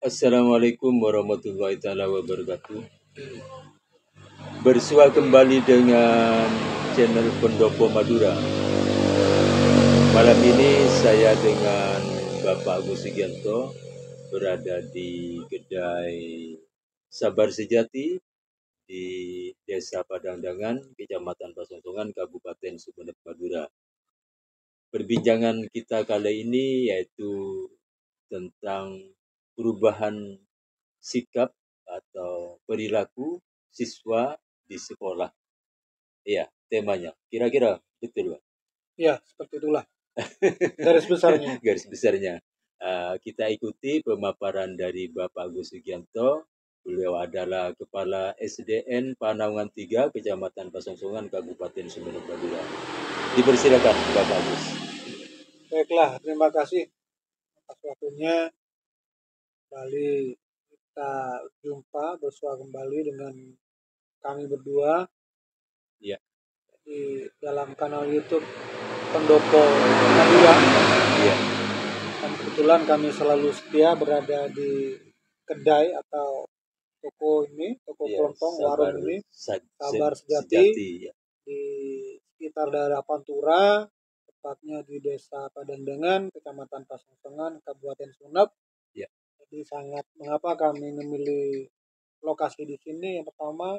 Assalamualaikum warahmatullahi taala wabarakatuh. Bersua kembali dengan channel Pendopo Madura. Malam ini saya dengan Bapak Agus Sugianto berada di kedai Sabar Sejati di Desa Padangdangan, Kecamatan Pasongsongan, Kabupaten Sumeneb, Madura. Perbincangan kita kali ini yaitu tentang perubahan sikap atau perilaku siswa di sekolah. Iya, temanya. Kira-kira betul, Pak? Ya, seperti itulah. Garis besarnya. Garis besarnya. Kita ikuti pemaparan dari Bapak Agus Sugianto. Beliau adalah Kepala SDN Panaungan 3, Kecamatan Pasongsongan, Kabupaten Sumeneb, Madura. Dipersilakan, Bapak Agus. Baiklah, terima kasih atas waktunya. Kembali kita bersua kembali dengan kami berdua. Ya. Di dalam kanal YouTube Pendopo Madura. Iya. Dan kebetulan kami selalu setia berada di kedai atau toko kelontong, warung ini, Sabar Sejati, ya. Di sekitar daerah Pantura, tepatnya di Desa Padangdangan, Kecamatan Pasongsongan, Kabupaten Sumeneb. Ya. Jadi mengapa kami memilih lokasi di sini? Yang pertama,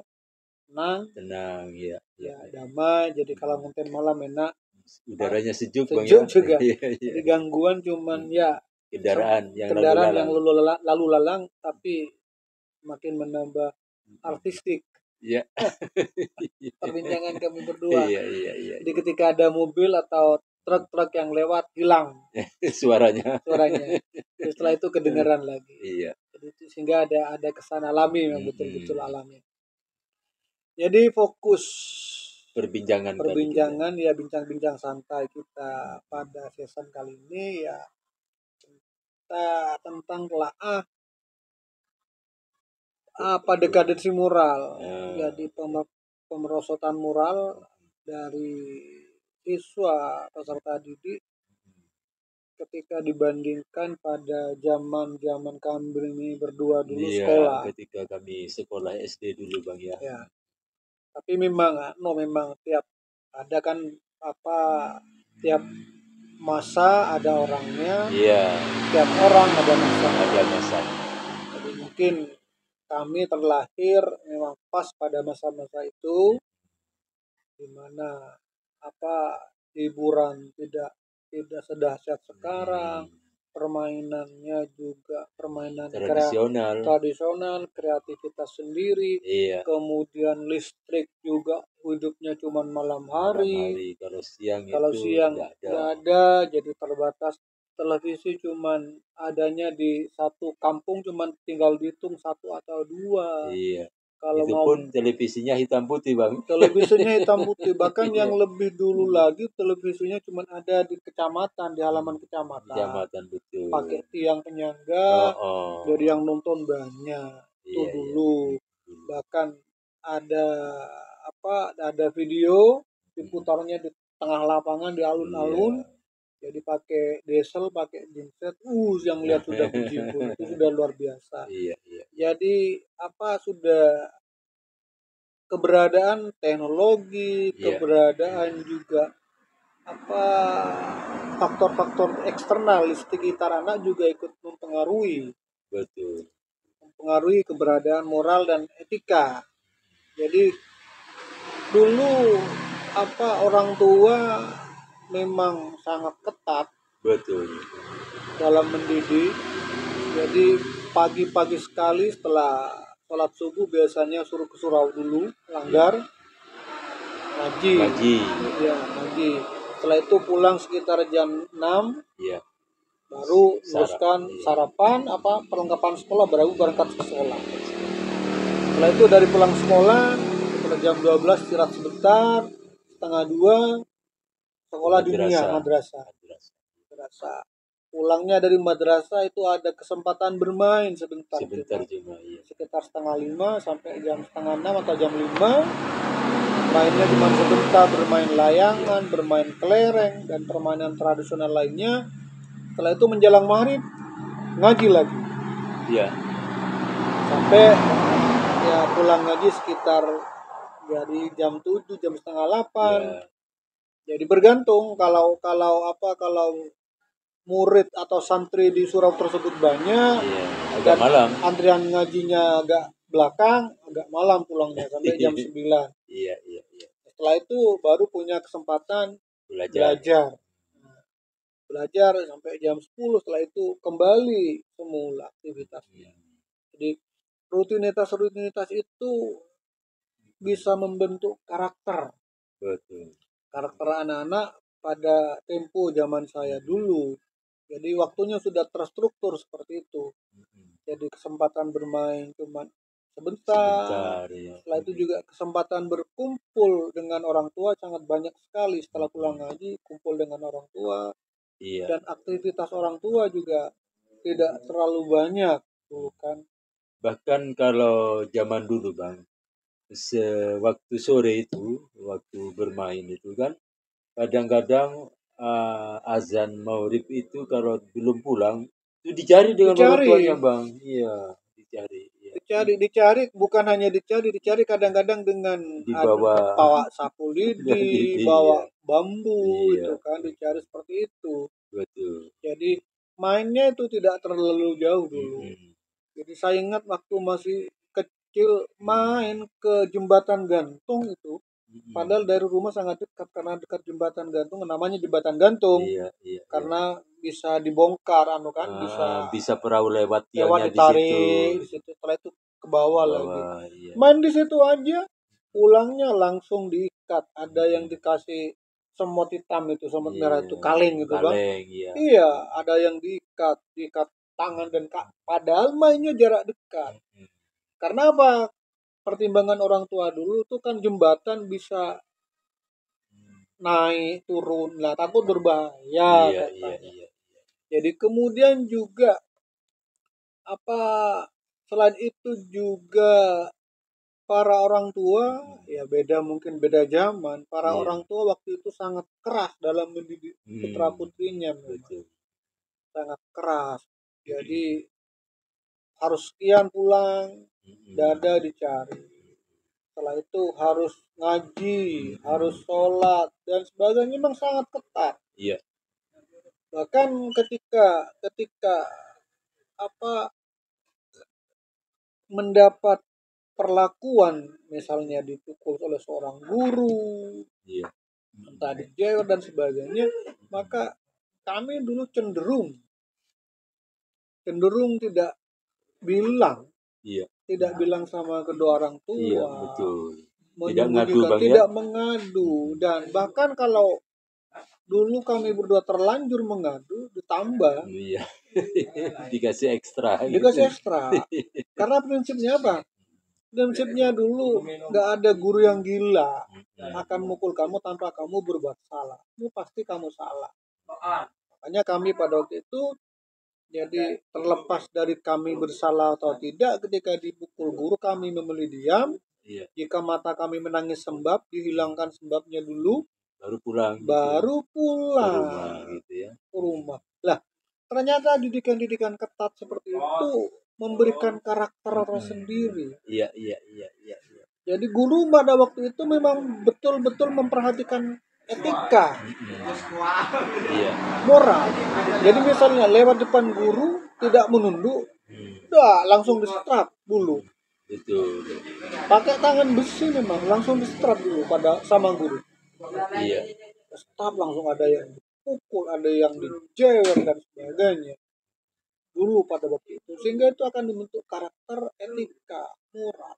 tenang, ya, damai. Jadi kalau ngonten malam enak, udaranya sejuk juga. Jadi gangguan cuman kendaraan yang lalu lalang, tapi makin menambah artistik. Ya. Perbincangan kami berdua. Iya. Jadi ketika ada mobil atau truk-truk yang lewat, hilang suaranya. Setelah itu kedengaran lagi. Iya. Jadi sehingga ada kesan alami yang betul-betul alami. Jadi fokus perbincangan ya, bincang-bincang santai kita pada season kali ini ya kita tentang telaah dekadasi moral. Jadi pemerosotan moral dari siswa peserta didik ketika dibandingkan pada zaman kami berdua dulu sekolah. Ketika kami sekolah SD dulu, Bang, ya. Tapi memang tiap masa ada orangnya. Iya. Tiap orang ada masa. Jadi mungkin kami terlahir memang pas pada masa-masa itu, di mana hiburan tidak sedahsyat sekarang, permainannya juga permainan tradisional, kreativitas sendiri. Iya. Kemudian listrik juga hidupnya cuma malam hari. Kalau siang nggak ada, jadi terbatas. Televisi cuman adanya di satu kampung, cuman tinggal dihitung 1 atau 2. Iya. Kalau pun televisinya hitam putih, Bang. Televisinya hitam putih. Bahkan yang lebih dulu lagi televisinya cuman ada di kecamatan, di halaman kecamatan. Betul. Pakai tiang penyangga. Jadi yang nonton banyak. Itu dulu. Bahkan ada video diputarnya di tengah lapangan, di alun-alun. Jadi pakai diesel, pakai genset, yang lihat sudah berjibun. Itu sudah luar biasa. Iya. Jadi sudah keberadaan teknologi, keberadaan juga faktor-faktor eksternal di sekitar anak juga ikut mempengaruhi. Betul. Mempengaruhi keberadaan moral dan etika. Jadi dulu orang tua memang sangat ketat. Betul. Dalam mendidik. Jadi pagi-pagi sekali setelah sholat subuh biasanya suruh ke surau dulu, langgar, ngaji. Setelah itu pulang sekitar jam 6. Iya. Baru luruskan sarapan, perlengkapan sekolah, baru berangkat ke sekolah. Setelah itu dari pulang sekolah sekitar jam 12 istirahat sebentar, 1:30 sekolah madrasah. Pulangnya dari madrasah itu ada kesempatan bermain sebentar juga, sekitar 4:30 sampai jam 5:30 atau jam 5. Mainnya cuma sebentar, bermain layangan, bermain kelereng dan permainan tradisional lainnya. Setelah itu menjelang maghrib ngaji lagi. Iya. Sampai ya pulang ngaji sekitar jadi jam 7, jam setengah 8. Ya. Jadi bergantung kalau murid atau santri di surau tersebut banyak, agak malam. Antrian ngajinya agak belakang, agak malam pulangnya sampai jam 9. Iya. Setelah itu baru punya kesempatan belajar sampai jam 10. Setelah itu kembali semula aktivitasnya. Jadi rutinitas itu bisa membentuk karakter. Betul. Karakter anak-anak pada tempo zaman saya dulu. Jadi waktunya sudah terstruktur seperti itu. Jadi kesempatan bermain cuma sebentar. Ya. Setelah itu juga kesempatan berkumpul dengan orang tua sangat banyak sekali. Setelah pulang ngaji, kumpul dengan orang tua. Iya. Dan aktivitas orang tua juga tidak terlalu banyak, kan. Bahkan kalau zaman dulu, Bang, sewaktu sore itu, waktu bermain itu kan, kadang-kadang azan maghrib itu kalau belum pulang itu dicari dengan orang tuanya, Bang. Iya, dicari. Ya. Dicari bukan hanya dicari kadang-kadang dengan bawa sapu lidi, bawa bambu, itu kan dicari seperti itu. Betul. Jadi mainnya itu tidak terlalu jauh dulu. Jadi saya ingat waktu masih kecil main ke jembatan gantung itu. Padahal dari rumah sangat dekat karena dekat jembatan gantung, namanya jembatan gantung. Karena bisa dibongkar bisa perahu lewat ditarik di situ. Setelah itu ke bawah lagi. Main di situ aja, pulangnya langsung diikat. Ada yang dikasih semut hitam itu, semut merah itu, kaleng gitu, Bang. Iya, ada yang diikat tangan dan padahal mainnya jarak dekat. Karena apa? Pertimbangan orang tua dulu tuh kan jembatan bisa naik turun lah, takut berbahaya. Iya. Jadi kemudian juga selain itu juga para orang tua ya mungkin beda zaman. Para orang tua waktu itu sangat keras dalam mendidik putra putrinya, sangat keras. Jadi harus sekian pulang, dada dicari. Setelah itu harus ngaji, harus sholat dan sebagainya, memang sangat ketat. Iya. Bahkan ketika mendapat perlakuan, misalnya dipukul oleh seorang guru, entah dijewer dan sebagainya, maka kami dulu cenderung tidak bilang. Tidak bilang sama kedua orang tua. Betul. Tidak mengadu. Dan bahkan kalau dulu kami berdua terlanjur mengadu, ditambah. Dikasih ekstra. Karena prinsipnya apa? Prinsipnya dulu nggak ada guru yang gila akan mukul kamu tanpa kamu berbuat salah. Itu pasti kamu salah. Makanya kami pada waktu itu, jadi terlepas dari kami bersalah atau tidak, ketika dipukul guru kami memilih diam. Jika mata kami menangis sembab, dihilangkan sembabnya dulu, baru pulang ke rumah. Lah, ternyata didikan ketat seperti itu memberikan karakter tersendiri. Iya. Jadi guru pada waktu itu memang betul-betul memperhatikan etika, moral. Jadi misalnya lewat depan guru tidak menunduk, langsung distrap dulu. Pakai tangan besi memang langsung distrap dulu sama guru. Strap langsung, ada yang dipukul, ada yang dijewer dan sebagainya. Dulu pada waktu itu, sehingga itu akan membentuk karakter, etika, moral.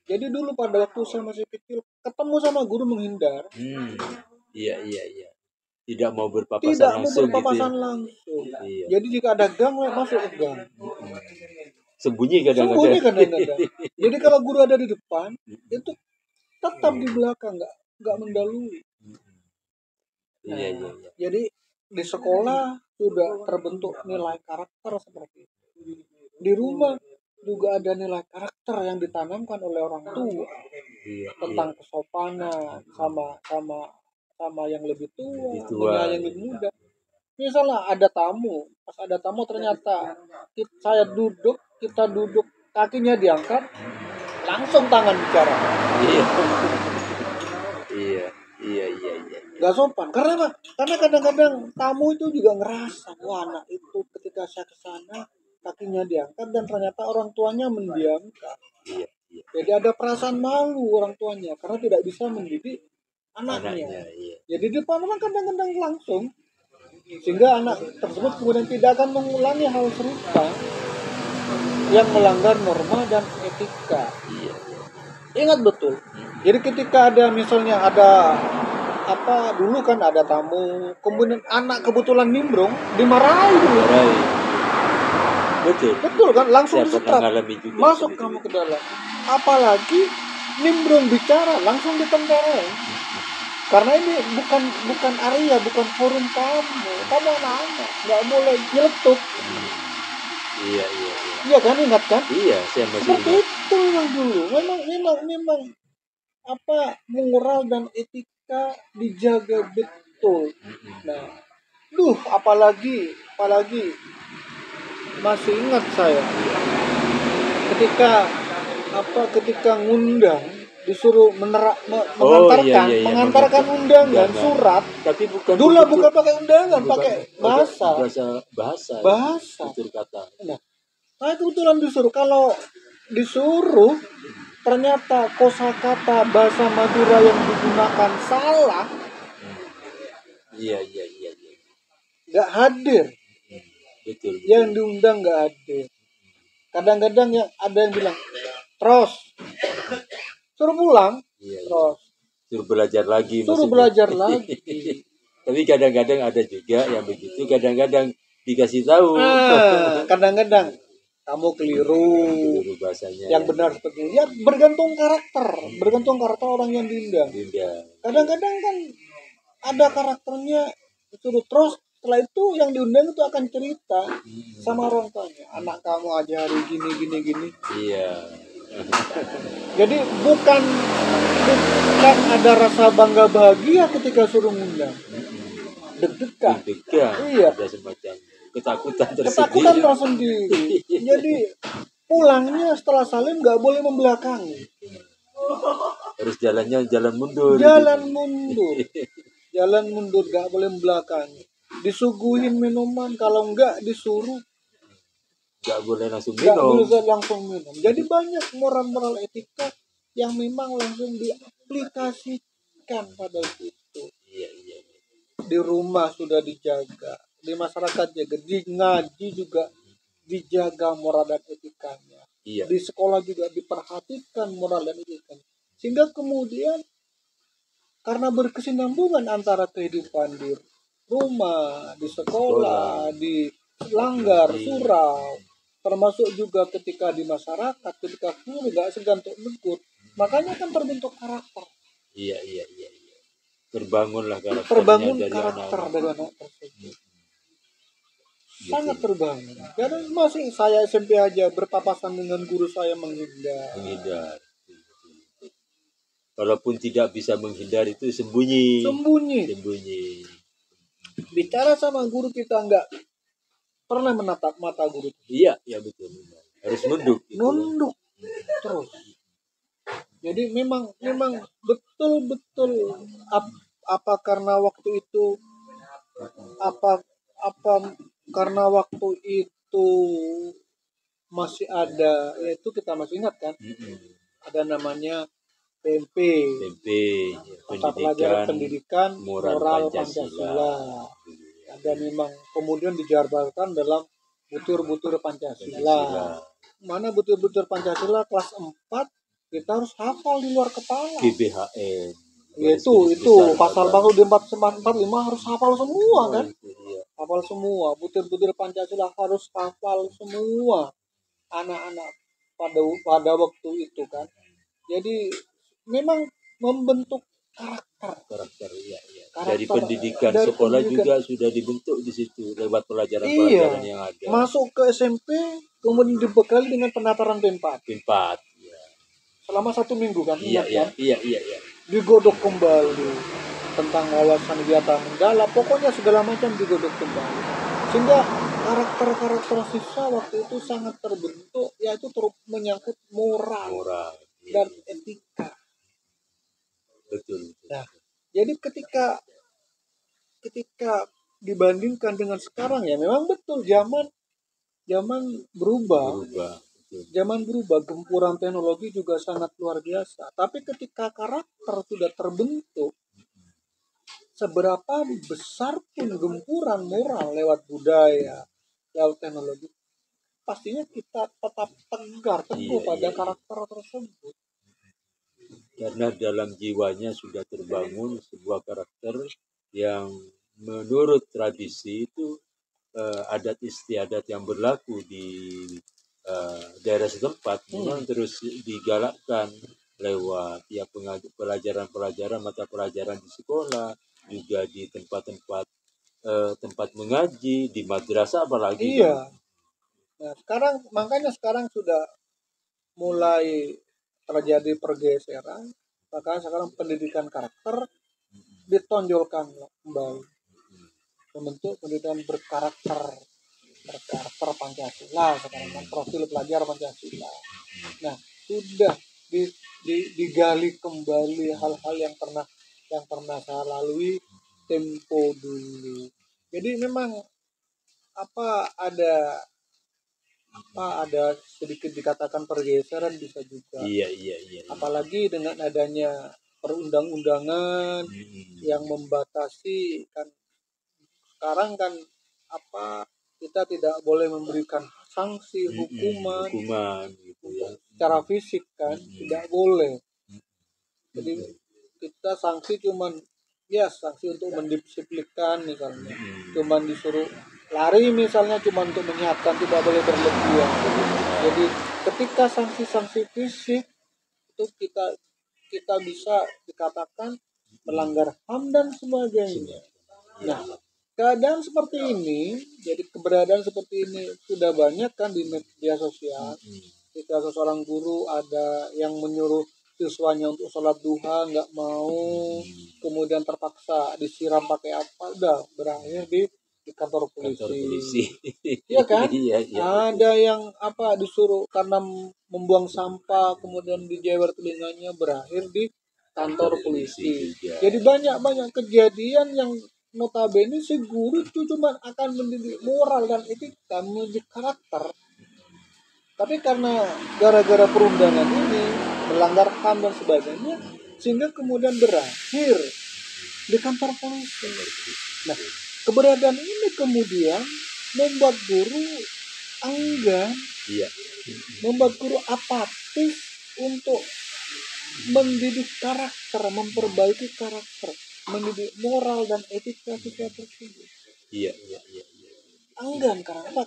Jadi dulu pada waktu saya masih kecil, ketemu sama guru menghindar. Iya. Tidak mau berpapasan langsung. Iya. Jadi jika ada gang, masuk ke gang. Sembunyi kadang-kadang. Jadi kalau guru ada di depan, itu tetap di belakang, nggak mendahului. Iya. Jadi di sekolah sudah terbentuk nilai karakter seperti itu. Di rumah juga ada nilai karakter yang ditanamkan oleh orang tua tentang kesopanan sama yang lebih tua, yang lebih muda. Misalnya ada tamu, pas ada tamu ternyata saya duduk kita duduk kakinya diangkat, langsung tangan bicara. Iya. Iya, iya, iya, iya. Gak sopan. Karena apa? Karena kadang-kadang tamu itu juga ngerasa, wah anak itu ketika saya ke sana kakinya diangkat dan ternyata orang tuanya mendiamkan. Iya, iya. Jadi ada perasaan malu orang tuanya karena tidak bisa mendidik anaknya. Iya. Jadi di depan orang kadang-kadang langsung, sehingga anak tersebut kemudian tidak akan mengulangi hal serupa yang melanggar norma dan etika. Iya. Ingat betul. Jadi ketika ada misalnya ada apa dulu kan ada tamu, kemudian anak kebetulan nimbrung, dimarahi dulu. Betul kan, langsung disetrap. Masuk kamu ke dalam. Apalagi nimbrung bicara, langsung ditempelin. Karena ini bukan area, bukan forum kamu. Kamu anak-anak, nggak boleh nyeletuk. Iya. Iya kan, ingat kan? Iya, saya masih seperti ingat. Itu yang dulu. Memang apa moral dan etika dijaga betul. Nah, apalagi masih ingat saya ketika ngundang disuruh mengantarkan undangan surat, tapi bukan pakai undangan, pakai bahasa tutur kata. Nah, saya kebetulan disuruh ternyata kosakata bahasa Madura yang digunakan salah. Iya. Nggak hadir. Betul. Yang diundang nggak hadir. Kadang-kadang ada yang bilang, terus suruh pulang. Iya. Terus suruh belajar lagi. Tapi kadang-kadang ada juga yang begitu. Kadang-kadang dikasih tahu. Kadang-kadang kamu keliru bahasanya. Yang benar seperti ini. Ya bergantung karakter orang yang diundang. Kadang-kadang kan ada karakternya suruh terus. Setelah itu yang diundang itu akan cerita sama orang tuanya. Anak kamu aja hari gini. Iya. Jadi bukan ada rasa bangga bahagia ketika suruh ngundang. Deg-degan. Iya. Ada semacam ketakutan tersendiri. Jadi pulangnya setelah salim nggak boleh membelakangi. Harus jalan mundur. Jalan mundur nggak boleh membelakangi. Disuguhin minuman, kalau enggak disuruh nggak boleh langsung minum. Jadi banyak moral etika yang memang langsung diaplikasikan pada itu. Iya. Di rumah sudah dijaga, di masyarakat jaga, di ngaji juga dijaga moral dan etikanya. Iya. Di sekolah juga diperhatikan moral dan etikanya. Sehingga kemudian karena berkesinambungan antara kehidupan di rumah, di sekolah, di langgar, surau, termasuk juga ketika di masyarakat, ketika guru nggak segan untuk menegur, makanya kan terbentuk karakter. Iya. Terbangunlah karakter. Dari anak tersebut. Sangat terbangun. Karena masih saya SMP aja berpapasan dengan guru saya menghindar. Walaupun tidak bisa menghindar itu sembunyi. Bicara sama guru kita nggak pernah menatap mata guru. Iya betul. Harus nunduk. Nunduk terus. Jadi memang betul apa karena waktu itu karena waktu itu masih ada, yaitu kita masih ingat kan? Ada namanya PMP, pendidikan moral Pancasila. Ada memang kemudian dijabarkan dalam butir-butir Pancasila. Mana butir-butir Pancasila kelas 4 kita harus hafal di luar kepala. GBHN. Itu pasal-pasal di 445 harus hafal semua kan? Hafal semua, butir-butir Pancasila harus hafal semua anak-anak pada waktu itu kan. Jadi memang membentuk karakter. Iya. Dari pendidikan sekolah juga sudah dibentuk di situ lewat pelajaran-pelajaran yang ada. Masuk ke SMP kemudian dibekali dengan penataran P4. Iya. Selama 1 minggu kan? Iya. Digodok kembali tentang wawasan kegiatan menggala, pokoknya segala macam digodok kembali. Sehingga karakter-karakter siswa waktu itu sangat terbentuk, yaitu menyangkut moral dan etika. Betul. Nah, jadi ketika dibandingkan dengan sekarang, ya memang betul zaman berubah. Zaman berubah, gempuran teknologi juga sangat luar biasa. Tapi ketika karakter sudah terbentuk, seberapa besar pun gempuran moral lewat budaya, lewat teknologi, pastinya kita tetap teguh pada karakter tersebut. Karena dalam jiwanya sudah terbangun sebuah karakter yang menurut tradisi itu adat istiadat yang berlaku di daerah setempat memang terus digalakkan lewat ya pelajaran mata pelajaran di sekolah, juga di tempat-tempat tempat mengaji, di madrasah apalagi. Iya. Nah, makanya sekarang sudah mulai terjadi pergeseran, maka sekarang pendidikan karakter ditonjolkan kembali, membentuk pendidikan berkarakter Pancasila, sekarang kan profil pelajar Pancasila. Nah, sudah digali kembali hal-hal yang pernah saya lalui tempo dulu. Jadi memang ada sedikit dikatakan pergeseran bisa juga. Iya. Apalagi dengan adanya perundang-undangan yang membatasi kan, sekarang kan kita tidak boleh memberikan sanksi hukuman gitu ya. Secara fisik kan tidak boleh. Jadi kita sanksi cuman sanksi untuk mendisiplinkan misalnya. Cuman disuruh lari misalnya cuma untuk menyehatkan, tidak boleh berlebihan. Jadi ketika sanksi-sanksi fisik itu kita bisa dikatakan melanggar HAM dan sebagainya. Nah, keadaan seperti ini, jadi keberadaan seperti ini sudah banyak kan di media sosial. Ketika seorang guru ada yang menyuruh siswanya untuk sholat duha nggak mau, kemudian terpaksa disiram pakai apa, udah berakhir di kantor polisi. Iya kan? Iya. Ada yang disuruh karena membuang sampah kemudian dijewer telinganya, berakhir di kantor polisi. Jadi banyak kejadian yang notabene si guru itu cuma akan mendidik moral dan etika, mendidik karakter. Tapi karena gara-gara perundangan ini melanggar HAM dan sebagainya, sehingga kemudian berakhir di kantor polisi. Nah, keberadaan ini kemudian membuat guru enggan, membuat guru apatis untuk mendidik karakter, memperbaiki karakter, mendidik moral dan etika siswa tersebut. Iya. Enggan karena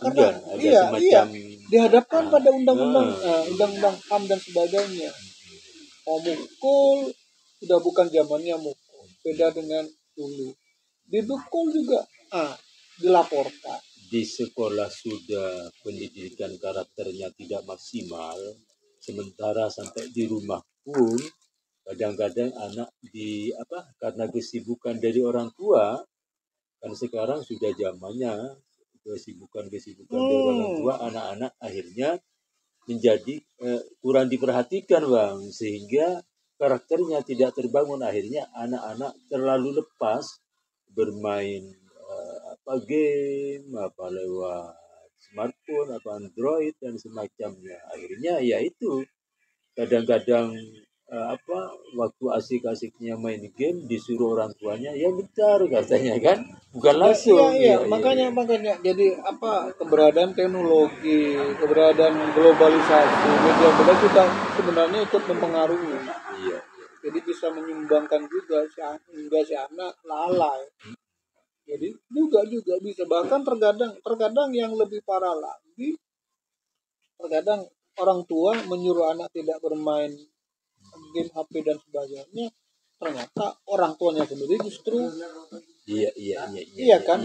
dihadapkan pada undang-undang HAM dan sebagainya. Mukul sudah bukan zamannya mukul, beda dengan dulu. Didukul juga dilaporkan. Di sekolah sudah pendidikan karakternya tidak maksimal, sementara sampai di rumah pun kadang-kadang anak karena kesibukan dari orang tua, kan sekarang sudah zamannya kesibukan dari orang tua, anak-anak akhirnya menjadi kurang diperhatikan Bang, sehingga karakternya tidak terbangun. Akhirnya anak-anak terlalu lepas bermain game lewat smartphone Android dan semacamnya. Akhirnya yaitu kadang-kadang waktu asik-asiknya main game disuruh orang tuanya ya bentar katanya kan, bukan langsung. Makanya jadi keberadaan teknologi, keberadaan globalisasi media kita sebenarnya ikut mempengaruhi. Jadi bisa menyumbangkan juga hingga si anak lalai. Jadi juga bisa, bahkan terkadang yang lebih parah lagi, terkadang orang tua menyuruh anak tidak bermain game HP dan sebagainya, ternyata orang tuanya sendiri justru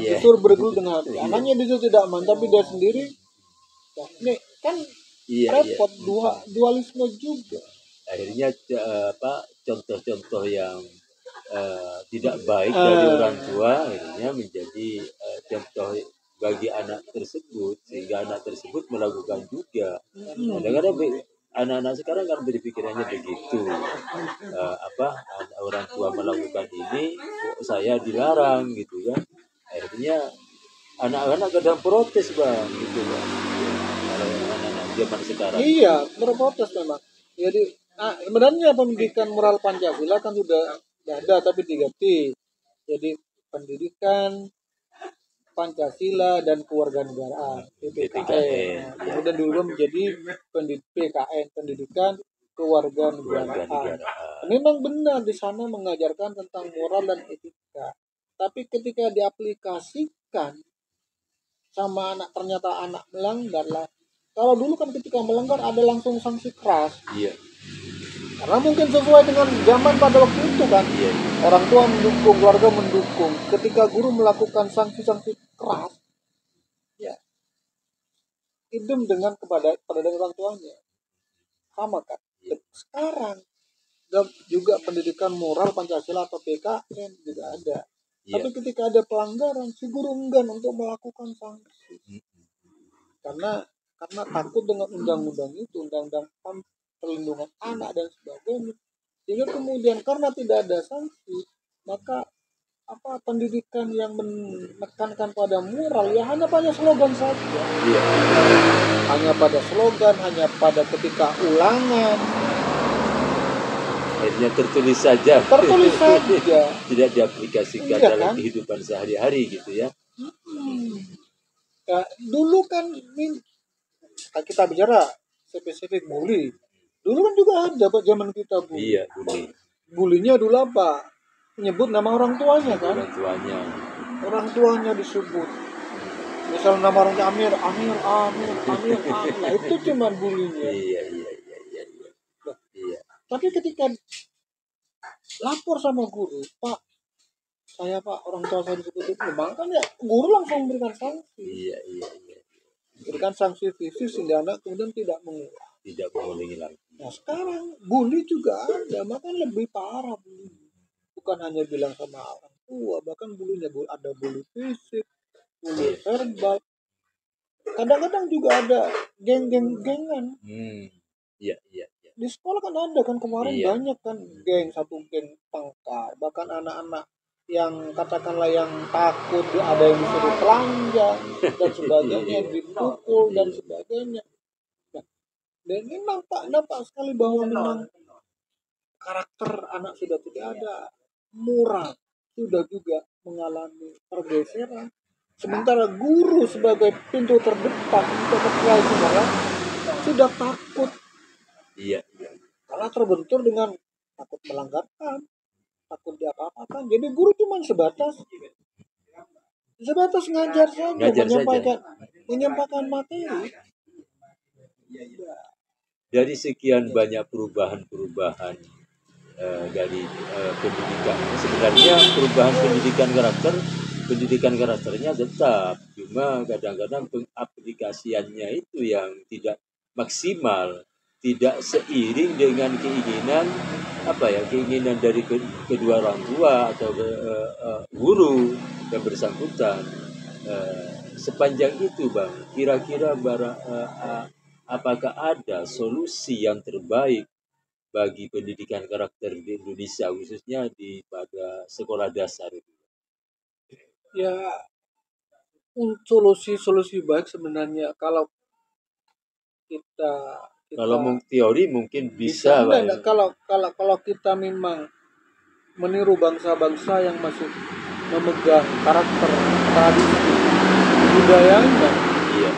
justru bergelut dengan HP. Anaknya justru tidak aman, tapi dia sendiri ini kan repot, dualisme juga. Akhirnya contoh-contoh yang tidak baik dari orang tua akhirnya menjadi contoh bagi anak tersebut, sehingga anak tersebut melakukan juga. Kadang-kadang anak-anak sekarang kan berpikirannya begitu, orang tua melakukan ini kok saya dilarang gitu kan, akhirnya anak-anak kadang protes bang gitu bang, kalau anak-anak zaman sekarang. Iya, berprotes memang. Jadi sebenarnya pendidikan moral Pancasila kan sudah ada tapi diganti jadi pendidikan Pancasila dan kewarganegaraan PPKN. Kemudian dulu menjadi PKN, pendidikan kewarganegaraan. Memang benar di sana mengajarkan tentang moral dan etika. Tapi ketika diaplikasikan sama anak, ternyata anak melanggar lah. Kalau dulu kan ketika melanggar ada langsung sanksi keras. Iya. Karena mungkin sesuai dengan zaman pada waktu itu kan. Iya. Orang tua mendukung, keluarga mendukung. Ketika guru melakukan sanksi-sanksi keras, ya idem dengan kepada orang tuanya. Sama kan. Iya. Sekarang juga pendidikan moral Pancasila atau PKN juga ada. Iya. Tapi ketika ada pelanggaran, si guru enggan untuk melakukan sanksi. Karena takut dengan undang-undang itu, undang-undang perlindungan anak dan sebagainya. Sehingga kemudian karena tidak ada sanksi, maka pendidikan yang menekankan pada moral ya hanya pada slogan saja. Iya. Hanya pada slogan, hanya pada ketika ulangan. Akhirnya tertulis saja. Tidak diaplikasikan dalam kehidupan sehari-hari gitu ya. Ya, dulu kan kita bicara spesifik bully. Dulu kan juga ada Pak zaman kita bully. Iya, bully. Bulinya dulu apa? Menyebut nama orang tuanya kan? Orang tuanya disebut. Misal nama orangnya Amir. Nah, itu cuma bulinya. Iya. Tapi ketika lapor sama guru, Pak, saya Pak orang tua saya disebut itu, kan ya guru langsung memberikan sanksi. Iya. Berikan sanksi fisik sehingga anak kemudian tidak mengulangi lagi. Nah sekarang bully juga ada, bahkan lebih parah bully. Bukan hanya bilang sama orang tua, bahkan bullynya ada bully fisik, bully verbal. Kadang-kadang juga ada geng-gengan. Iya. Di sekolah kan ada kan kemarin banyak kan satu geng pangkar, bahkan anak-anak yang katakanlah yang takut ada yang disuruh telanjang dan sebagainya, dipukul dan sebagainya. Nah, dan ini nampak sekali bahwa memang karakter anak sudah tidak ada, moral sudah juga mengalami pergeseran. Sementara guru sebagai pintu terdepan untuk pelajaran sudah takut. Iya. Karena terbentur dengan takut melanggarkan, takut diapa-apakan. Jadi guru cuma sebatas ngajar saja, menyampaikan materi. Dari sekian banyak perubahan dari pendidikan, sebenarnya perubahan pendidikan karakternya tetap, cuma kadang-kadang pengaplikasiannya itu yang tidak maksimal, tidak seiring dengan keinginan dari kedua orang tua atau guru yang bersangkutan. Sepanjang itu bang, kira-kira apakah ada solusi yang terbaik bagi pendidikan karakter di Indonesia, khususnya pada sekolah dasar itu? Ya, solusi baik sebenarnya kalau kita teori mungkin bisa kalau kita memang meniru bangsa-bangsa yang masih memegang karakter tradisi budayanya. Iya.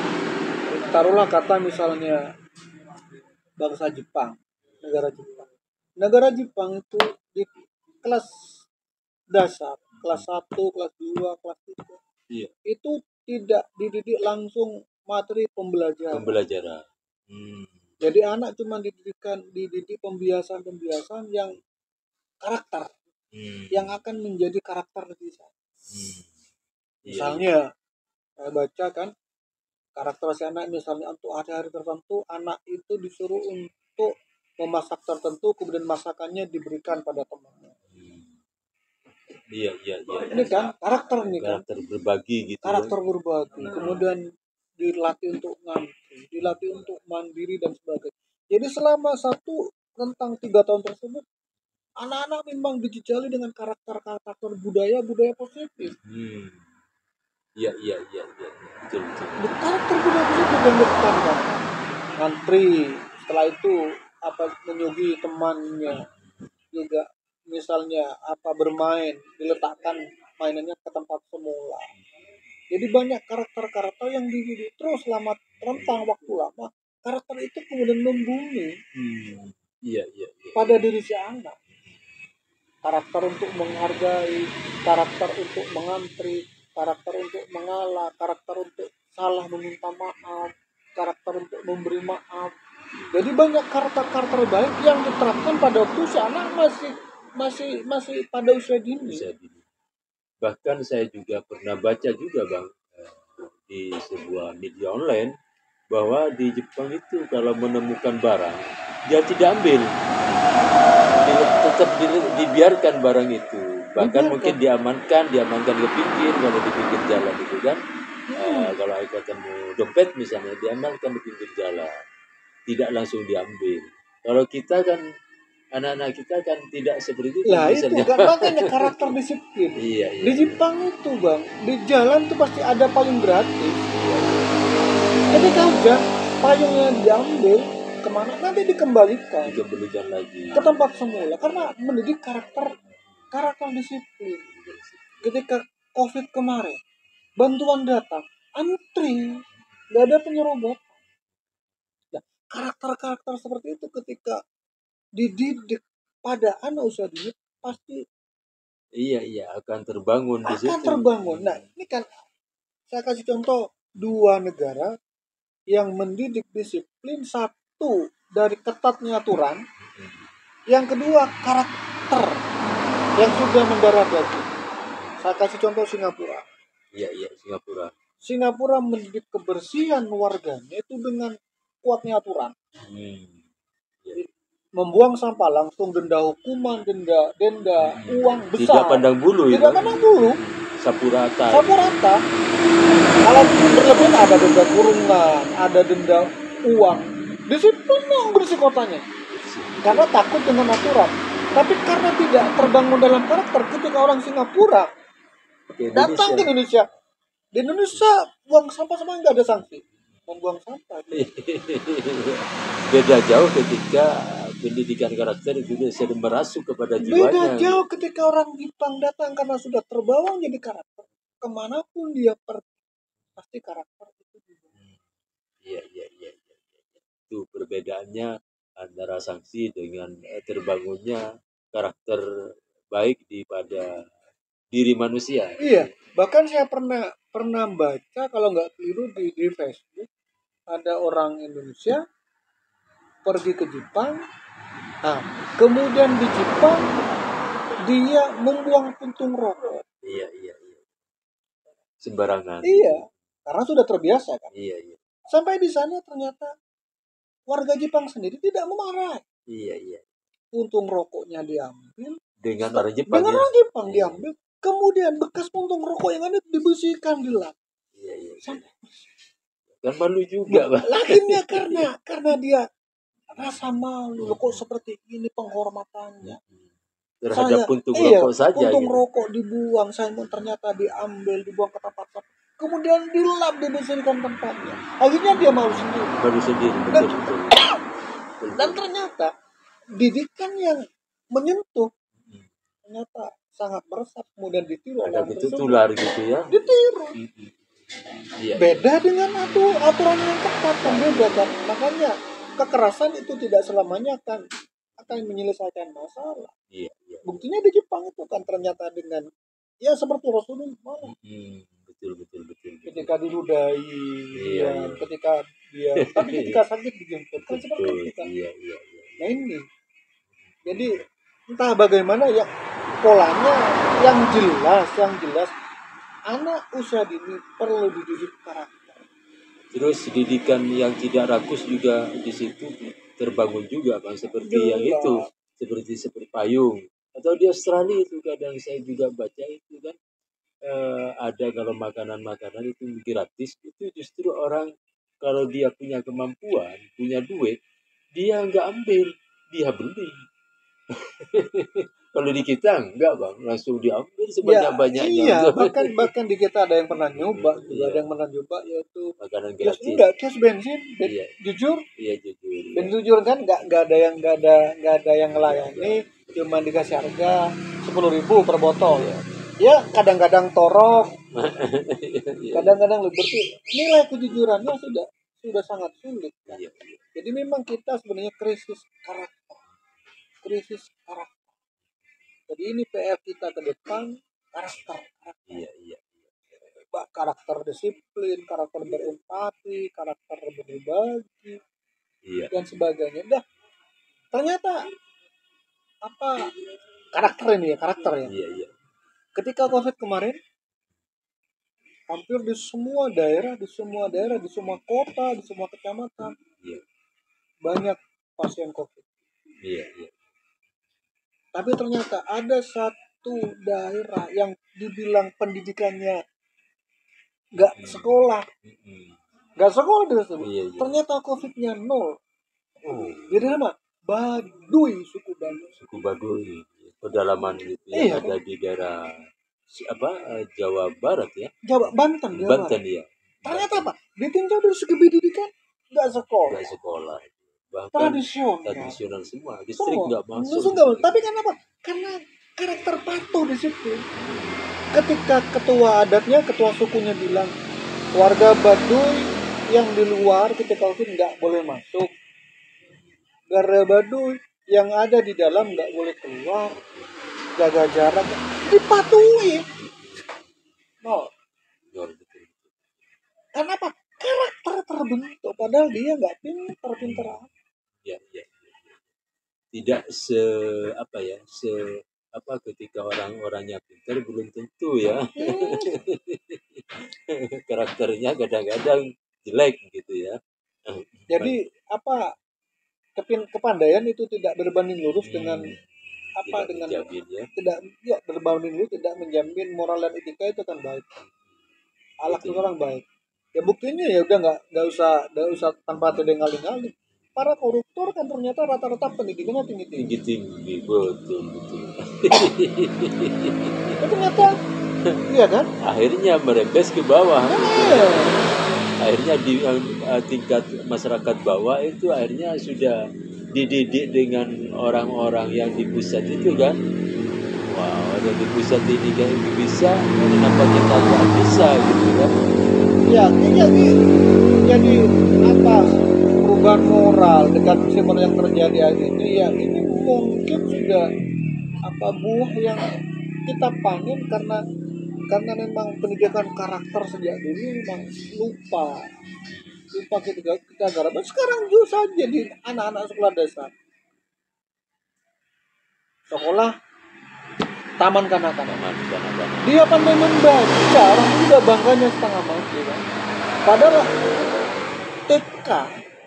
Taruhlah kata misalnya bangsa Jepang, negara Jepang itu di kelas dasar, kelas 1, kelas 2, kelas 3. Iya. Itu tidak dididik langsung materi pembelajaran. Jadi anak cuma dididik pembiasaan yang karakter, yang akan menjadi karakter di sana. Misalnya, saya baca kan, karakter si anak misalnya untuk hari-hari tertentu, anak itu disuruh untuk memasak tertentu, kemudian masakannya diberikan pada temannya. Iya. Ini kan karakter nih kan. Karakter berbagi gitu. Karakter berbagi. Kemudian dilatih untuk ngantri, dilatih untuk mandiri dan sebagainya. Jadi selama tentang 3 tahun tersebut, anak-anak memang dijejali dengan karakter budaya positif. Iya. Betul. Karakter budaya positif yang ditekankan. Ngantri, setelah itu menyuguhi temannya, juga misalnya bermain, diletakkan mainannya ke tempat semula. Jadi banyak karakter-karakter yang dididik terus selama rentang waktu lama. Karakter itu kemudian membumi Iya. pada diri si anak. Karakter untuk menghargai, karakter untuk mengantri, karakter untuk mengalah, karakter untuk salah meminta maaf, karakter untuk memberi maaf. Jadi banyak karakter baik yang diterapkan pada waktu si anak masih pada usia dini. Bahkan saya juga pernah baca juga Bang di sebuah media online bahwa di Jepang itu kalau menemukan barang dia tidak ambil, tetap dibiarkan barang itu, bahkan mungkin diamankan ke pinggir, kalau di pinggir jalan itu kan. Kalau ketemu dompet misalnya diamankan di pinggir jalan, tidak langsung diambil. Kalau kita kan anak-anak kita kan tidak seperti itu. Lah itu kan makanya karakter disiplin. Iya. Di Jepang itu Bang, di jalan tuh pasti ada payung gratis. Ketika hujan, payungnya diambil kemana, nanti dikembalikan lagi ke tempat semula, karena mendidik karakter disiplin. Ketika COVID kemarin, bantuan datang, antri, nggak ada penyerobotan. Nah, karakter seperti itu ketika dididik pada anak usia dini pasti akan terbangun di situ. Terbangun. Nah, ini kan saya kasih contoh 2 negara yang mendidik disiplin, satu dari ketatnya aturan, yang kedua karakter yang sudah mendarah daging. Saya kasih contoh Singapura. Iya, Singapura. Singapura mendidik kebersihan warganya itu dengan kuatnya aturan. Membuang sampah langsung denda hukuman, denda uang besar. Tidak pandang bulu. Sapu rata. Kalau berlebihan ada denda kurungan, ada denda uang. Disiplin yang bersih kotanya. Karena takut dengan aturan. Tapi karena tidak terbangun dalam karakter, ketika orang Singapura datang ke Indonesia, di Indonesia buang sampah sama nggak ada sanksi. Membuang sampah. Beda jauh ketika pendidikan karakter juga sering merasuk kepada jiwanya. Beda jauh ketika orang Jepang datang karena sudah terbawa jadi karakter. Kemanapun dia pergi, pasti karakter itu juga. Iya. Itu perbedaannya antara sanksi dengan terbangunnya karakter baik pada diri manusia. Iya, bahkan saya pernah baca, kalau nggak keliru di Facebook, ada orang Indonesia pergi ke Jepang. Nah, kemudian di Jepang dia membuang puntung rokok. Iya. Sembarangan. Iya, karena sudah terbiasa kan. Iya. Sampai di sana ternyata warga Jepang sendiri tidak memarah. Iya. Puntung rokoknya diambil. Dengan orang Jepang. Diambil. Kemudian bekas puntung rokok yang ada dibersihkan di lap. Iya. Kan malu juga, Bang. Lakinya karena dia rasa malu, kok seperti ini penghormatannya. Terhadap puntung rokok saja. Puntung rokok dibuang, ternyata diambil, dibuang ke tempat. Kemudian dilap, dibersihkan tempatnya. Akhirnya dia malu sendiri. Betul. Dan ternyata didikan yang menyentuh ternyata sangat meresap, kemudian ditiru. Ada tular gitu ya. Ditiru. Iya. Beda dengan aturan yang ketat, kan beda kan. Makanya kekerasan itu tidak selamanya akan menyelesaikan masalah. Iya. Buktinya di Jepang itu kan ternyata dengan seperti Rasulullah. Betul. Ketika diludahi, ketika dia, tapi ketika sakit dijemput kan seperti itu kan. Iya. Nah ini, jadi entah bagaimana ya polanya yang jelas anak usia dini perlu dididik karakter. Terus didikan yang tidak rakus juga di situ terbangun juga, Bang, seperti yang itu, seperti payung. Atau di Australia itu kadang saya juga baca itu kan, ada kalau makanan-makanan itu gratis, itu justru orang kalau dia punya kemampuan, punya duit, dia nggak ambil, dia beli. Kalau di kita enggak bang, langsung diambil sebanyak-banyaknya. Iya, bahkan di kita ada yang pernah nyoba, juga ada yang pernah nyoba, yaitu makanan gratis. Enggak, kios bensin, Iya. jujur. Iya jujur. Dan jujur kan nggak ada yang melayani, cuma dikasih harga 10.000 per botol. Ya kadang-kadang torok, kadang-kadang berarti nilai kejujurannya sudah sangat sulit. Kan? Iya. Jadi memang kita sebenarnya krisis karakter. Jadi ini PR kita ke depan, karakter. Iya. Karakter disiplin, karakter berempati, karakter berbagi, dan sebagainya. Dah, ternyata apa karakter ya. Iya. Ketika COVID kemarin, hampir di semua daerah, di semua kota, di semua kecamatan, banyak pasien COVID. Iya. Tapi ternyata ada satu daerah yang dibilang pendidikannya nggak sekolah tersebut. Iya. Ternyata COVID-nya 0. Jadi apa? Suku Baduy. Pedalaman itu yang ada di daerah Jawa Barat ya. Banten ya. Ternyata apa? Ditinjau dari segi pendidikan nggak sekolah. Bahkan tradisional semua. Distrik nggak masuk. Tapi kenapa? Karena karakter patuh di situ. Ketika ketua adatnya, ketua sukunya bilang warga Baduy yang di luar ketika COVID nggak boleh masuk. Warga Baduy yang ada di dalam nggak boleh keluar, jaga jarak, dipatuhi. Kenapa? Karakter terbentuk, padahal dia nggak pinter. Iya. Tidak ketika orang-orangnya pintar belum tentu ya. Karakternya kadang-kadang jelek gitu ya. Jadi kepandaian itu tidak berbanding lurus dengan tidak berbanding lurus, tidak menjamin moral dan etika itu kan baik. Akhlak orang baik. Ya buktinya ya udah nggak usah tanpa terdengar-dengar. Para koruptor kan ternyata rata-rata pendidikannya tinggi. Betul. Ternyata iya kan? Akhirnya merembes ke bawah. Akhirnya di tingkat masyarakat bawah itu akhirnya sudah dididik dengan orang-orang yang di pusat itu kan. Wow, ada di pusat dididik itu bisa, kenapa kita nggak bisa gitu kan? Ya, jadi perubahan moral dengan musibah yang terjadi hari ini ya, ini mungkin sudah buah yang kita panen karena memang pendidikan karakter sejak dulu memang lupa kita garap. Sekarang juga jadi anak-anak sekolah dasar, sekolah taman kanak-kanak, dia pandai membaca, orang juga bangganya setengah mati kan. Padahal TK,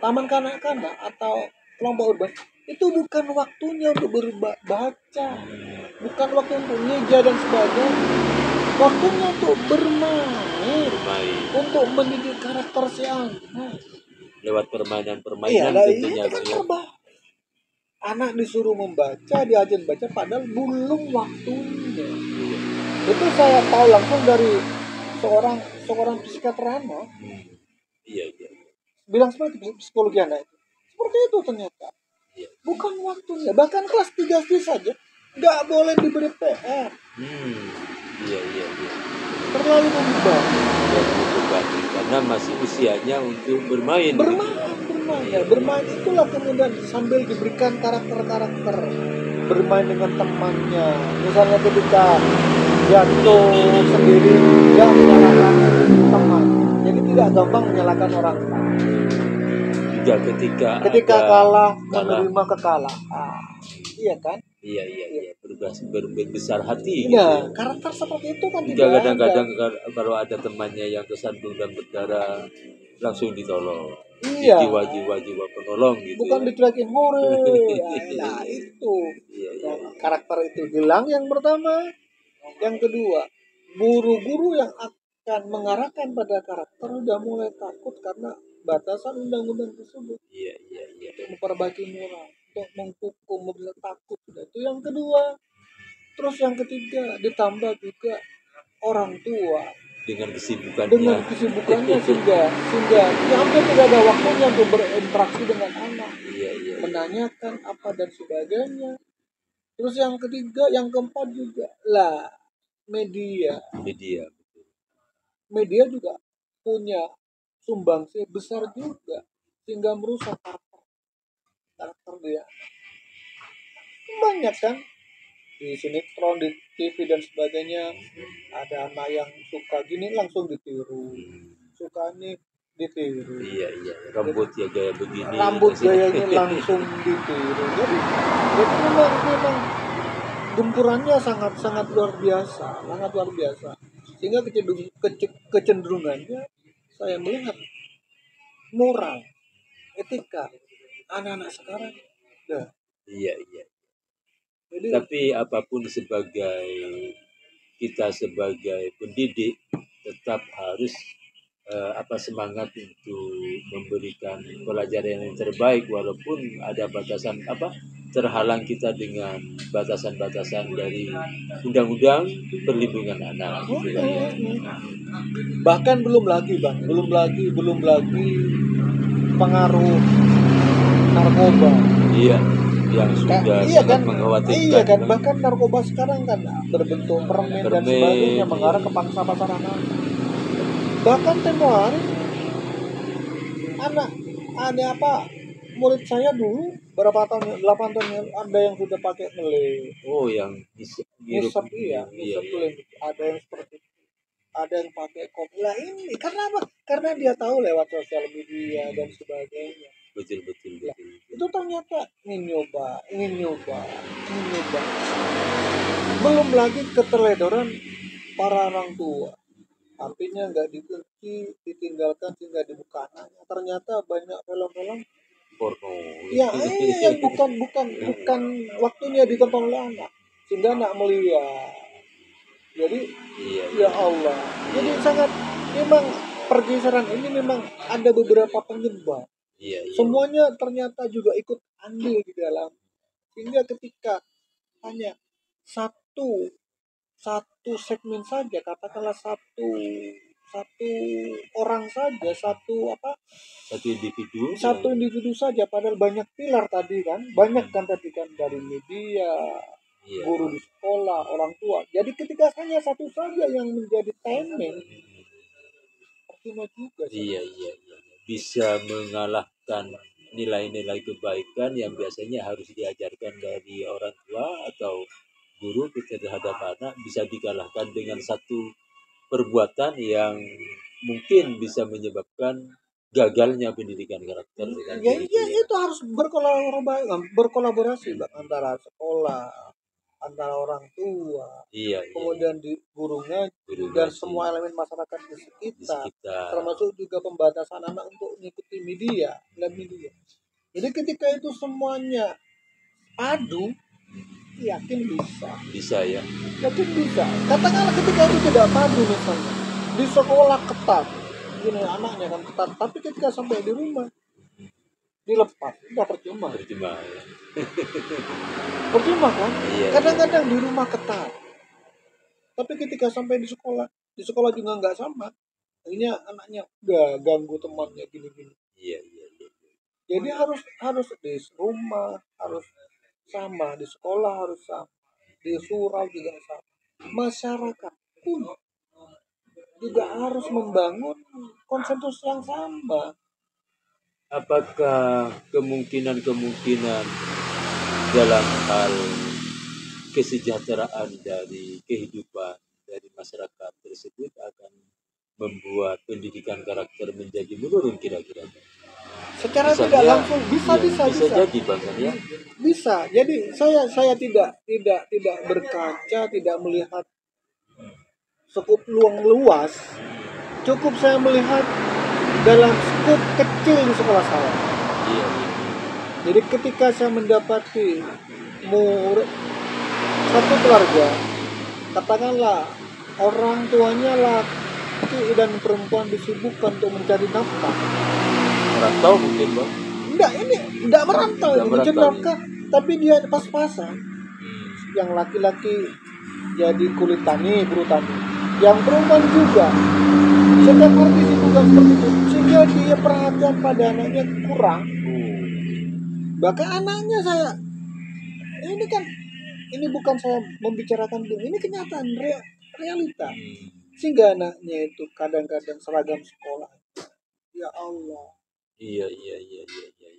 taman kanak-kanak atau kelompok urban itu bukan waktunya untuk berbaca, bukan waktu untuk ngeja dan sebagainya, waktunya untuk bermain. Untuk mendidik karakter si anak lewat permainan tentunya. Anak disuruh membaca, diajarin baca padahal belum waktunya. Itu saya tahu langsung dari seorang psikiater anak. Iya. Bilang seperti psikologi anak itu. Seperti itu ternyata. Bukan waktunya. Bahkan kelas 3 SD saja nggak boleh diberi PR. Iya. Terlalu membebani. Karena masih usianya untuk bermain. Bermain itulah kemudian sambil diberikan karakter. Bermain dengan temannya. Misalnya ketika jatuh sendiri, tidak menyalahkan teman. Jadi tidak gampang menyalahkan orang lain. Juga ketika kalah menerima kekalahan. Iya kan? Iya. berbesar hati. Nah, gitu. karakter seperti itu kan Jika tidak kadang-kadang ada. kalau ada temannya yang kesandung dan berdarah langsung ditolong. Iya. Jiwa-jiwa penolong gitu. Bukan diteriakin hore. Nah, itu. Iya, iya. Nah, karakter itu hilang yang pertama. Yang kedua, guru-guru yang akan mengarahkan pada karakter udah mulai takut karena batasan undang-undang tersebut. Iya, iya, iya. Untuk memperbaiki moral, untuk menghukum, mobil takut. Itu yang kedua. Terus yang ketiga, ditambah juga orang tua dengan kesibukannya sehingga dia hampir tidak ada waktunya untuk berinteraksi dengan anak, iya. menanyakan apa dan sebagainya. Terus yang ketiga, yang keempat juga lah media juga punya sumbangsi besar juga sehingga merusak karakter dia. Banyak kan di sinetron, di TV dan sebagainya, ada anak yang suka gini langsung ditiru, suka ini ditiru. Iya. Rambutnya gaya begini. Rambut gayanya langsung ditiru. Jadi memang gempurannya sangat luar biasa, Sehingga kecenderungannya saya melihat moral, etika anak-anak sekarang. Iya. Jadi, tapi apapun kita sebagai pendidik tetap harus semangat untuk memberikan pelajaran yang terbaik walaupun ada batasan terhalang kita dengan batasan-batasan dari undang-undang perlindungan anak. Bahkan belum lagi pengaruh narkoba. Iya, yang sudah sangat mengkhawatirkan. Iya kan, bahkan narkoba sekarang kan berbentuk permen dan sebagainya mengarah ke pangsa pasar anak. Bahkan tempo hari murid saya dulu berapa tahun, 8 tahun ada yang sudah pakai mele. Yang ngisep iya. Ada yang seperti itu. Ada yang pakai kopi. Lah ini karena apa? Karena dia tahu lewat sosial media dan sebagainya. Betul. Itu ternyata ingin nyoba. Belum lagi keteledoran para orang tua. Artinya nggak dikunci, ditinggalkan sehingga dibuka anaknya. Ternyata banyak film-film porno. Ya, yang bukan waktunya ditonton oleh anak. Sehingga anak melihat. Jadi, ya Allah. Jadi sangat memang pergeseran ini memang ada beberapa penyebab. Semuanya ternyata juga ikut andil di dalam. Sehingga ketika hanya satu segmen saja, katakanlah satu orang saja, satu individu saja, padahal banyak pilar tadi kan, dari media, guru di sekolah, orang tua. Jadi ketika hanya satu saja yang menjadi tameng, percuma juga. Iya. Bisa mengalahkan nilai-nilai kebaikan yang biasanya harus diajarkan dari orang tua atau guru kita terhadap anak, bisa dikalahkan dengan satu perbuatan yang mungkin bisa menyebabkan gagalnya pendidikan karakter. Itu harus berkolaborasi antara sekolah, antara orang tua, kemudian di guru dan semua elemen masyarakat di sekitar, termasuk juga pembatasan anak untuk mengikuti media. Jadi ketika itu semuanya padu, yakin bisa ya. Yakin bisa. Katakanlah ketika itu tidak padu misalnya di sekolah ketat, gini anaknya kan ketat, tapi ketika sampai di rumah dilepas, udah percuma kan. Kadang-kadang di rumah ketat, tapi ketika sampai di sekolah juga nggak sama. Akhirnya anaknya udah ganggu temannya gini-gini. Jadi harus di rumah harus sama, di sekolah harus sama, di surau juga sama. Masyarakat pun juga harus membangun konsensus yang sama. Apakah kemungkinan dalam hal kesejahteraan dari kehidupan dari masyarakat tersebut akan membuat pendidikan karakter menjadi menurun kira-kira? secara tidak langsung bisa jadi bahkan ya. Bisa. Jadi saya tidak berkaca, tidak melihat skup luas. Cukup saya melihat dalam skup kecil di sekolah saya. Iya. Jadi ketika saya mendapati murid satu keluarga, katakanlah orang tuanya laki dan perempuan disibukkan untuk mencari nafkah. Merantau mungkin, Bang? Enggak, ini enggak merantau, mencari nafkah, tapi dia pas-pasan. Yang laki-laki jadi kulit tani, buruh tani. Yang perempuan juga. Setiap hari disibukkan seperti itu, sehingga dia perhatian pada anaknya kurang. Bahkan anaknya ini bukan saya membicarakan, ini kenyataan realita. Sehingga anaknya itu kadang-kadang seragam sekolah, ya Allah. Iya.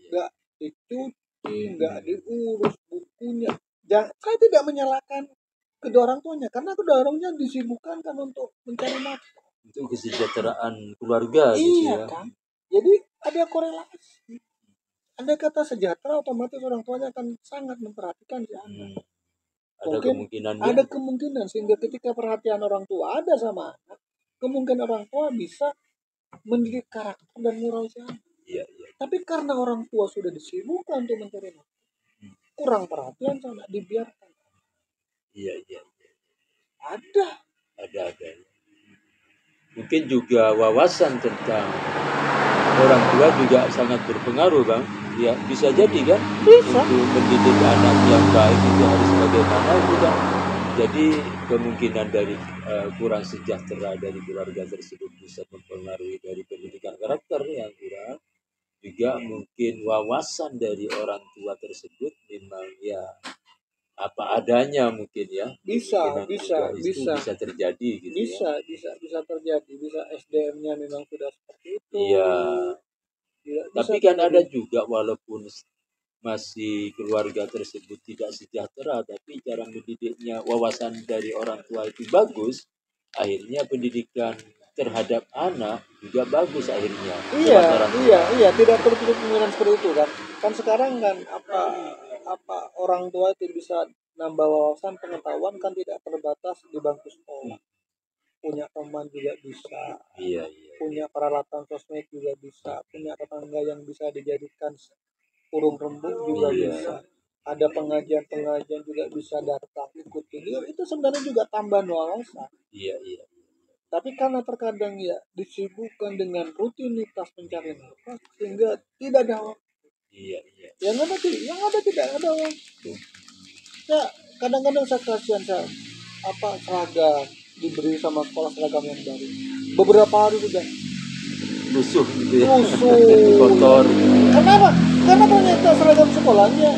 Nggak dicuci, nggak diurus bukunya. Saya tidak menyalahkan kedua orang tuanya, karena kedua orang tuanya disibukkan kan untuk mencari nafkah. Itu kesejahteraan keluarga gitu ya. Kan? Jadi ada korelasi. Andai kata sejahtera, otomatis orang tuanya akan sangat memperhatikan si anak. Ada kemungkinan sehingga ketika perhatian orang tua ada sama anak, kemungkinan orang tua bisa mendidik karakter dan moral si anak. Iya. Tapi karena orang tua sudah disibukkan untuk mencari nafkah, kurang perhatian sama dibiarkan. Iya. Ada. Mungkin juga wawasan tentang orang tua juga sangat berpengaruh, Bang. Ya, bisa jadi kan? Bisa. Untuk mendidik anak yang baik itu harus bagaimana itu kan? Jadi kemungkinan dari kurang sejahtera dari keluarga tersebut bisa mempengaruhi dari pendidikan karakter yang kurang. Juga mungkin wawasan dari orang tua tersebut memang ya apa adanya mungkin ya. Bisa terjadi gitu bisa terjadi. Bisa SDM-nya memang sudah seperti itu. Iya. Tapi kan ada juga walaupun masih keluarga tersebut tidak sejahtera, tapi cara mendidiknya, wawasan dari orang tua itu bagus, akhirnya pendidikan terhadap anak juga bagus akhirnya. Iya, tidak tertutup kemungkinan seperti itu kan. Kan sekarang kan apa orang tua itu bisa nambah wawasan pengetahuan kan tidak terbatas di bangku sekolah. Punya teman juga bisa. Iya. Punya peralatan sosmed juga bisa. Punya tetangga yang bisa dijadikan urung rembuk juga bisa. Ada pengajian juga bisa datang ikuti. Itu sebenarnya juga tambahan wawasan. Iya. Tapi karena terkadang ya disibukkan dengan rutinitas pencarian nafkah sehingga tidak ada waktu. Iya. Yang ada tidak ada waktu. Ya kadang-kadang saya kasihan seragam diberi sama sekolah seragam yang baru. Beberapa hari sudah lusuh gitu ya. Kotor. Kenapa? Karena ternyata seragam sekolahnya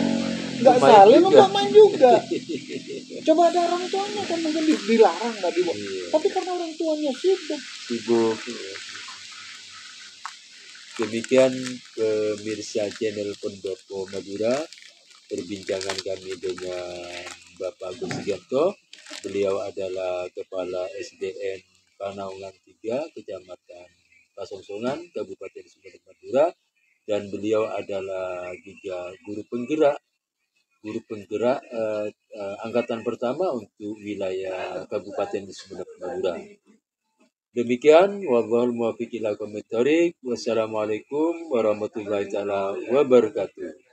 nggak salin untuk main juga. Coba ada orang tuanya kan mungkin dilarang nggak dibawa. Tapi karena orang tuanya sibuk. Demikian pemirsa channel Pendopo Madura, perbincangan kami dengan Bapak Agus Sugianto. Beliau adalah Kepala SDN Panaungan 3, Kecamatan Pasongsongan, Kabupaten Sumeneb Madura, dan beliau adalah juga guru penggerak angkatan pertama untuk wilayah Kabupaten Sumeneb Madura. Demikian, wallahul muwaffiq ila aqwamit thoriq. Wassalamualaikum warahmatullahi taala wabarakatuh.